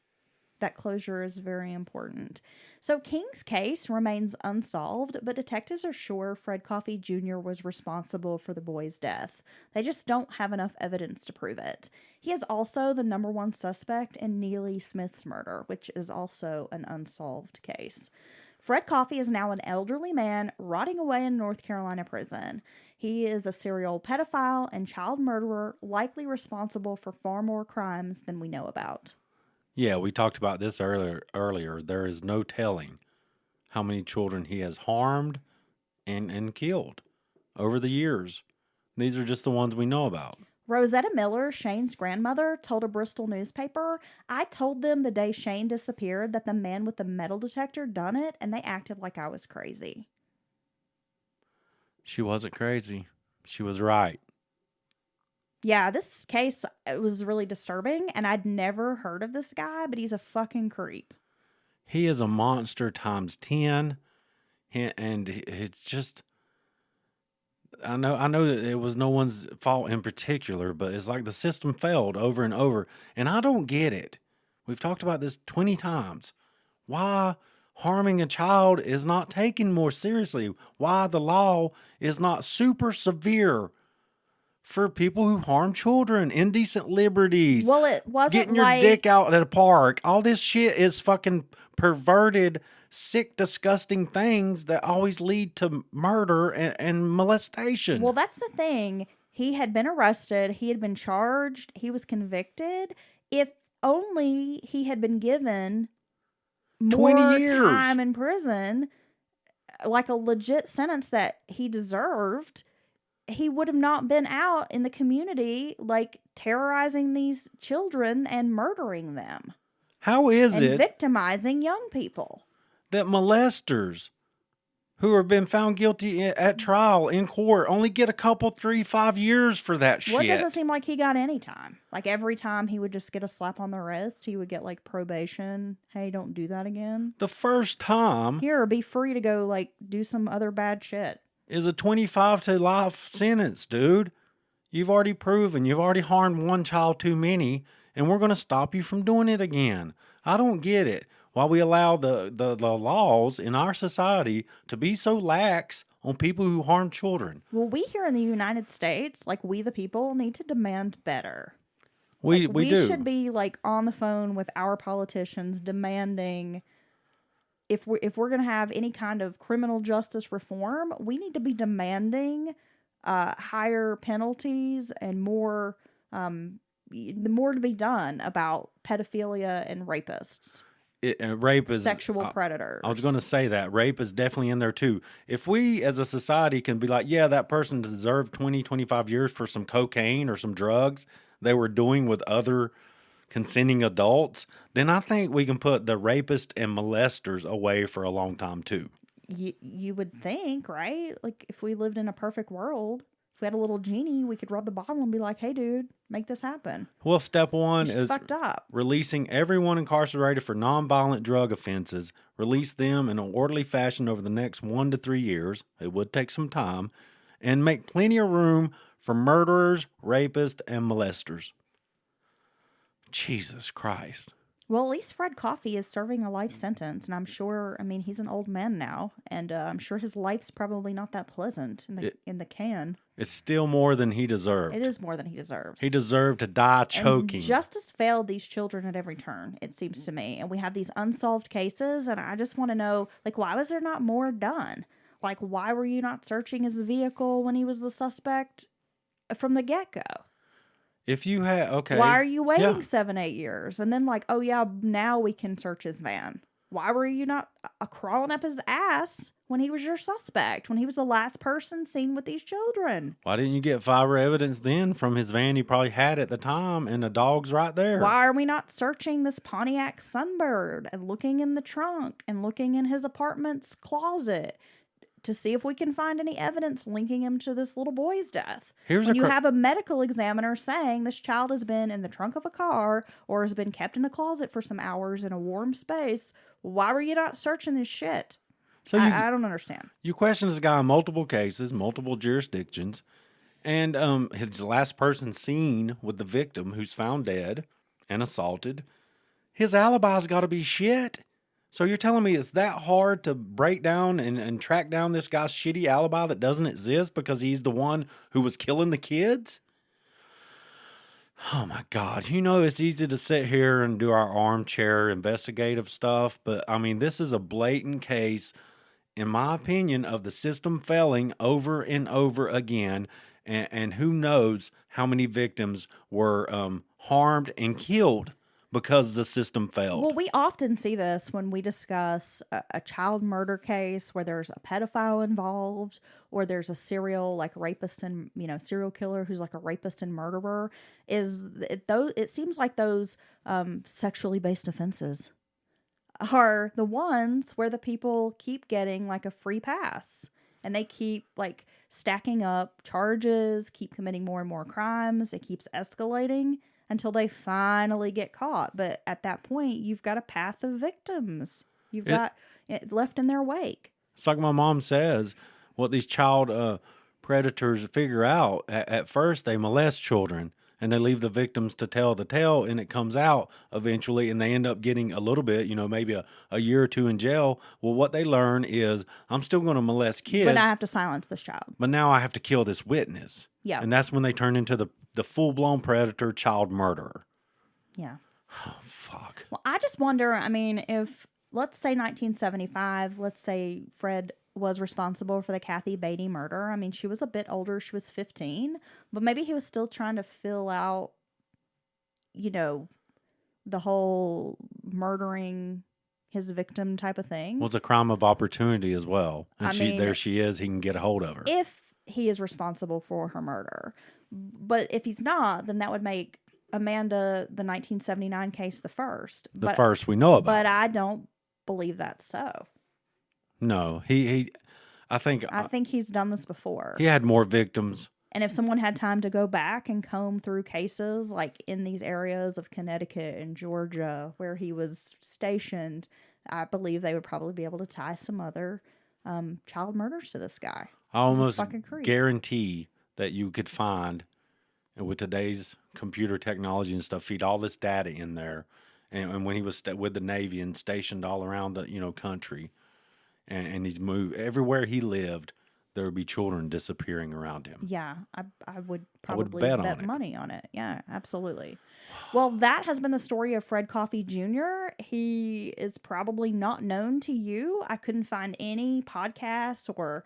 That closure is very important. So King's case remains unsolved, but detectives are sure Fred Coffey Jr. was responsible for the boy's death. They just don't have enough evidence to prove it. He is also the number one suspect in Neely Smith's murder, which is also an unsolved case. Fred Coffey is now an elderly man rotting away in North Carolina prison. He is a serial pedophile and child murderer, likely responsible for far more crimes than we know about. Yeah, we talked about this earlier. There is no telling how many children he has harmed and killed over the years. These are just the ones we know about. Rosetta Miller, Shane's grandmother, told a Bristol newspaper, "I told them the day Shane disappeared that the man with the metal detector done it, and they acted like I was crazy." She wasn't crazy. She was right. Yeah, this case was really disturbing, and I'd never heard of this guy, but he's a fucking creep. He is a monster times 10. And it's just, I know that it was no one's fault in particular, but it's like the system failed over and over. And I don't get it. We've talked about this 20 times. Why harming a child is not taken more seriously? Why the law is not super severe for people who harm children, indecent liberties, Well, it wasn't getting your dick out at a park. All this shit is fucking perverted, sick, disgusting things that always lead to murder and molestation. Well, that's the thing. He had been arrested. He had been charged. He was convicted. If only he had been given 20 more years. time in prison, like a legit sentence that he deserved, he would have not been out in the community, like terrorizing these children and murdering them. How is and it victimizing young people? that molesters who have been found guilty at trial in court only get a couple, 3, 5 years for that shit? Well, it doesn't seem like he got any time. Like every time he would just get a slap on the wrist, he would get like probation. Hey, don't do that again. The first time Here, be free to go like do some other bad shit. is a 25 to life sentence, dude. You've already proven you've already harmed one child too many, and we're going to stop you from doing it again. I don't get it. Why we allow the laws in our society to be so lax on people who harm children. Well, we here in the United States, like we the people, need to demand better. We do. should be like on the phone with our politicians demanding if we're going to have any kind of criminal justice reform, we need to be demanding higher penalties and more to be done about pedophilia and rapists. Rape is sexual predators. I was going to say that rape is definitely in there too. If we as a society can be like, yeah, that person deserved 20, 25 years for some cocaine or some drugs they were doing with other consenting adults, then I think we can put the rapists and molesters away for a long time too. You would think, right? Like if we lived in a perfect world, if we had a little genie, we could rub the bottle and be like, hey dude, make this happen. Well, step one It's is fucked up. releasing everyone incarcerated for nonviolent drug offenses, release them in an orderly fashion over the next 1 to 3 years. It would take some time, and make plenty of room for murderers, rapists, and molesters. Jesus Christ. Well, at least Fred Coffey is serving a life sentence, and I'm sure, he's an old man now, and I'm sure his life's probably not that pleasant in the can. It's still more than he deserved. It is more than he deserves. He deserved to die And choking. justice failed these children at every turn, it seems to me. And we have these unsolved cases, and I just want to know, like, why was there not more done? Like, why were you not searching his vehicle when he was the suspect from the get-go? If you had, okay. Why are you waiting Yeah. 7-8 years? And then like, oh yeah, now we can search his van. Why were you not crawling up his ass when he was your suspect, when he was the last person seen with these children? Why didn't you get fiber evidence then from his van he probably had at the time and the dog's right there? Why are we not searching this Pontiac Sunbird and looking in the trunk and looking in his apartment's closet to see if we can find any evidence linking him to this little boy's death? Here's When a you cr- have a medical examiner saying this child has been in the trunk of a car or has been kept in a closet for some hours in a warm space, why were you not searching his shit? So I don't understand. you question this guy in multiple cases, multiple jurisdictions, and his last person seen with the victim who's found dead and assaulted, his alibi's got to be shit. So you're telling me it's that hard to break down and track down this guy's shitty alibi that doesn't exist because he's the one who was killing the kids? Oh my God. You know, it's easy to sit here and do our armchair investigative stuff, but I mean, this is a blatant case, in my opinion, of the system failing over and over again. And who knows how many victims were harmed and killed because the system failed. Well, we often see this when we discuss a child murder case where there's a pedophile involved, or there's a serial like rapist and serial killer who's like a rapist and murderer. It seems like those sexually based offenses are the ones where the people keep getting like a free pass, and they keep like stacking up charges, keep committing more and more crimes. It keeps escalating until they finally get caught. But at that point, you've got a path of victims. You've got it left in their wake. It's like my mom says, what these child predators figure out. At first, they molest children and they leave the victims to tell the tale, and it comes out eventually, and they end up getting a little bit, maybe a year or two in jail. Well, what they learn is, I'm still going to molest kids, But I have to silence this child. but now I have to kill this witness. Yeah. And that's when they turn into the full-blown predator child murderer. Yeah. Oh, fuck. Well, I just wonder, I mean, if, let's say 1975, let's say Fred was responsible for the Kathy Beatty murder. I mean, she was a bit older. She was 15. But maybe he was still trying to fill out, the whole murdering his victim type of thing. Well, it's a crime of opportunity as well. And I mean, there she is. He can get a hold of her. If he is responsible for her murder. But if he's not, then that would make Amanda, the 1979 case, the first. The first we know about. But I don't believe that's so. No, I think he's done this before. he had more victims. And if someone had time to go back and comb through cases like in these areas of Connecticut and Georgia where he was stationed, I believe they would probably be able to tie some other child murders to this guy. I almost fucking creep. guarantee that you could find, and with today's computer technology and stuff, feed all this data in there. And when he was with the Navy and stationed all around the country, and he's moved everywhere he lived, there would be children disappearing around him. Yeah, I would I would probably bet on bet it. money on it. Yeah, absolutely. Well, that has been the story of Fred Coffey Jr. He is probably not known to you. I couldn't find any podcasts or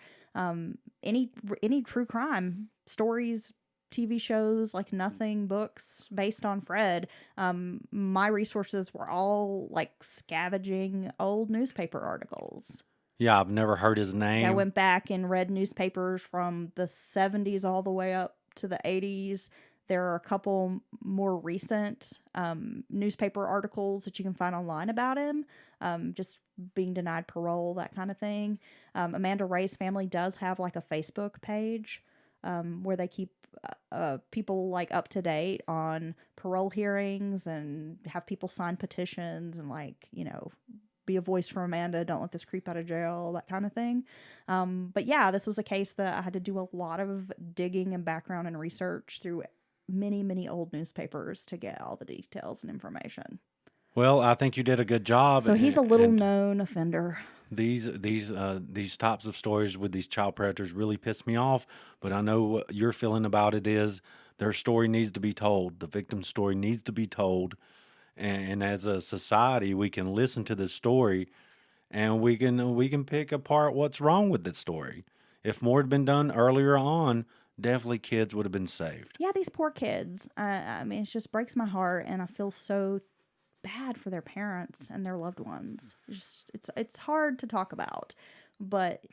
any true crime stories, TV shows, like nothing, books based on Fred. My resources were all like scavenging old newspaper articles. Yeah, I've never heard his name. I went back and read newspapers from the 70s all the way up to the 80s. There are a couple more recent newspaper articles that you can find online about him, just being denied parole, that kind of thing. Amanda Ray's family does have like a Facebook page where they keep people like up to date on parole hearings and have people sign petitions and be a voice for Amanda, don't let this creep out of jail, that kind of thing. But yeah, this was a case that I had to do a lot of digging and background and research through many, many old newspapers to get all the details and information. Well, I think you did a good job. So he's a little known offender. These types of stories with these child predators really piss me off. But I know what your feeling about it is. Their story needs to be told. The victim's story needs to be told. And as a society, we can listen to this story, and we can pick apart what's wrong with this story. If more had been done earlier on, definitely kids would have been saved. Yeah, these poor kids. I mean, it just breaks my heart, and I feel so bad for their parents and their loved ones. It's hard to talk about, but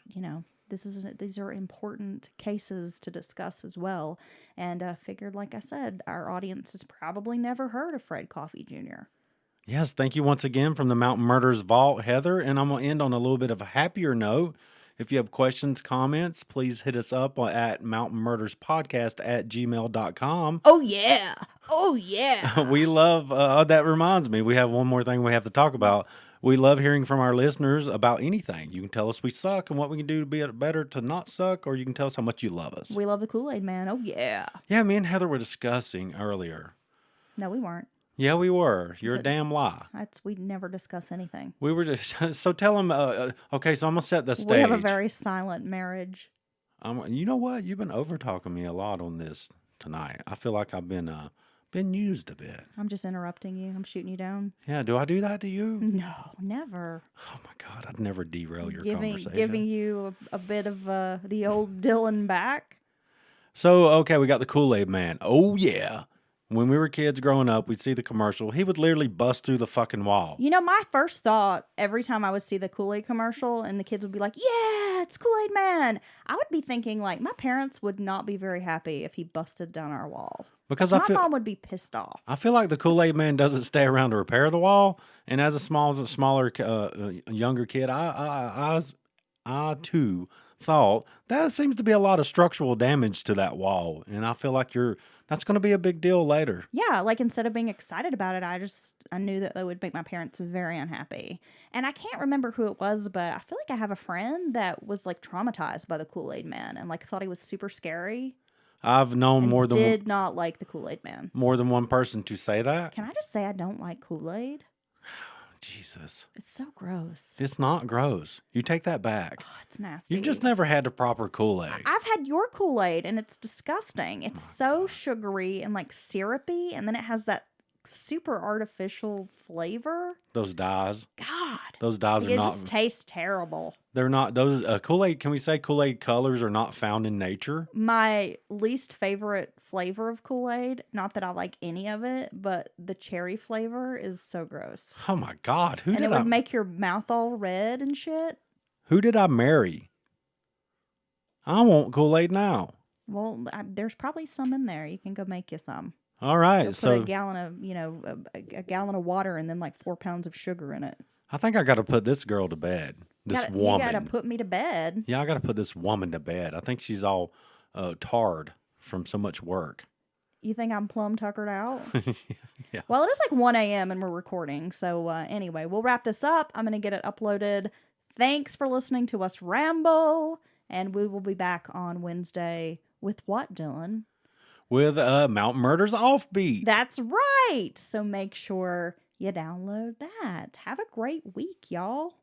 these are important cases to discuss as well. And I figured, like I said, our audience has probably never heard of Fred Coffey Jr. Yes, thank you once again from the Mountain Murders Vault, Heather. And I'm going to end on a little bit of a happier note. If you have questions, comments, please hit us up at mountainmurderspodcast@gmail.com. Oh, yeah. Oh, yeah. We love, that reminds me, we have one more thing we have to talk about. We love hearing from our listeners about anything. You can tell us we suck and what we can do to be better to not suck, or you can tell us how much you love us. We love the Kool-Aid Man. Oh, yeah. Yeah, me and Heather were discussing earlier. No, we weren't. Yeah, we were. You're a damn lie. We never discuss anything. We were just, so tell them, okay, so I'm going to set the stage. We have a very silent marriage. You know what? You've been over-talking me a lot on this tonight. I feel like I've been used a bit. I'm just interrupting you. I'm shooting you down. Yeah, do I do that to you? No, never. Oh my God, I'd never derail your Giving conversation. you a bit of the old Dylan back. So, okay, we got the Kool-Aid Man. Oh, yeah. When we were kids growing up, we'd see the commercial. He would literally bust through the fucking wall. My first thought every time I would see the Kool-Aid commercial and the kids would be like, yeah, it's Kool-Aid Man. I would be thinking, like, my parents would not be very happy if he busted down our wall. Because my mom would be pissed off. I feel like the Kool-Aid Man doesn't stay around to repair the wall. And as a smaller, younger kid, I too thought that seems to be a lot of structural damage to that wall. And I feel like that's going to be a big deal later. Yeah, like instead of being excited about it, I knew that would make my parents very unhappy. And I can't remember who it was, but I feel like I have a friend that was like traumatized by the Kool-Aid Man and like thought he was super scary. I've known did not like the Kool-Aid Man. More than one person to say that. Can I just say I don't like Kool-Aid? Jesus. It's so gross. It's not gross. You take that back. Oh, it's nasty. You've just never had the proper Kool-Aid. I've had your Kool-Aid and it's disgusting. It's so sugary and like syrupy, and then it has that super artificial flavor. Those dyes. God. Those dyes it are not. It just tastes terrible. They're not. Those Kool-Aid, can we say Kool-Aid colors are not found in nature? My least favorite flavor of Kool-Aid, not that I like any of it, but the cherry flavor is so gross. Oh my God. It would make your mouth all red and shit. Who did I marry? I want Kool-Aid now. Well, there's probably some in there. You can go make you some. All right. So put a gallon of, a gallon of water and then like 4 pounds of sugar in it. I think I got to put this girl to bed. This woman. You got to put me to bed. Yeah, I got to put this woman to bed. I think she's all tarred from so much work. You think I'm plumb tuckered out? Yeah. Well, it is like 1 a.m. and we're recording. So anyway, we'll wrap this up. I'm going to get it uploaded. Thanks for listening to us ramble. And we will be back on Wednesday with what, Dylan? With Mountain Murders Offbeat. That's right. So make sure you download that. Have a great week, y'all.